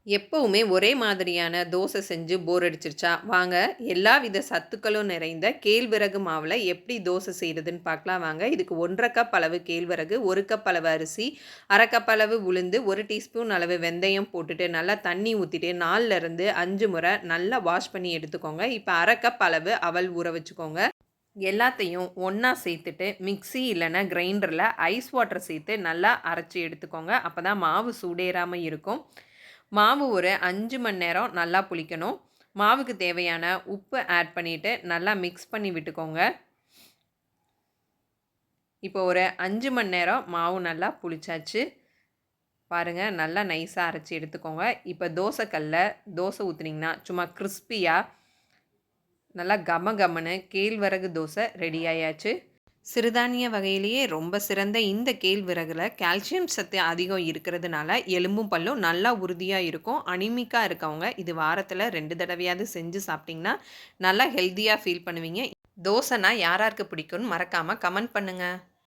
எப்பவுமே ஒரே மாதிரியான தோசை செஞ்சு போர் அடிச்சிருச்சா? வாங்க எல்லா வித சத்துக்களும் நிறைந்த கேழ்வரகு மாவுல எப்படி தோசை செய்றதுன்னு பார்க்கலாம் வாங்க. இதுக்கு 1 1/2 கப் அளவு கேழ்வரகு, 1 கப் அளவு அரிசி, 1/2 கப் அளவு உளுந்து, 1 டீஸ்பூன் அளவு வெந்தயம் போட்டுட்டு நல்லா தண்ணி ஊத்திட்டு 4ல இருந்து 5 முறை நல்லா வாஷ் பண்ணி எடுத்துக்கோங்க. இப்ப 1/2 கப் அளவு அவல் ஊற வச்சுக்கோங்க. எல்லாத்தையும் ஒண்ணா சேர்த்துட்டு மிக்ஸி இல்லன்னா கிரைண்டர்ல ஐஸ் வாட்டர் சேர்த்து நல்லா அரைச்சு எடுத்துக்கோங்க. அப்பதான் மாவு சூடேறாம இருக்கும். மாவு ஒரு 5 மணி நேரம் நல்லா புளிக்கணும். மாவுக்கு தேவையான உப்பு ஆட் பண்ணிட்டு நல்லா மிக்ஸ் பண்ணி விட்டுக்கோங்க. இப்போ ஒரு 5 மணி நேரம் மாவு நல்லா புளிச்சாச்சு. பாருங்க நல்லா நைஸா அரைச்சு எடுத்துக்கோங்க. இப்போ தோசை கல்ல தோசை ஊத்துனீங்கன்னா சும்மா கிரிஸ்பியா நல்லா கம கமன்னு கேழ்வரகு தோசை ரெடி ஆயாச்சு. சிறுதானிய வகையிலேயே ரொம்ப சிறந்த இந்த கேழ்வரகுல கால்சியம் சத்து அதிகம் இருக்கிறதுனால எலும்பும் பல்லும் நல்லா உறுதியா இருக்கும். அனிமிக்கா இருக்கவங்க இது வாரத்துல 2 தடவையாவது செஞ்சு சாப்பிட்டீங்கன்னா நல்லா ஹெல்தியா ஃபீல் பண்ணுவீங்க. தோசைனா யாராருக்கு பிடிக்கும்னு மறக்காம கமெண்ட் பண்ணுங்க.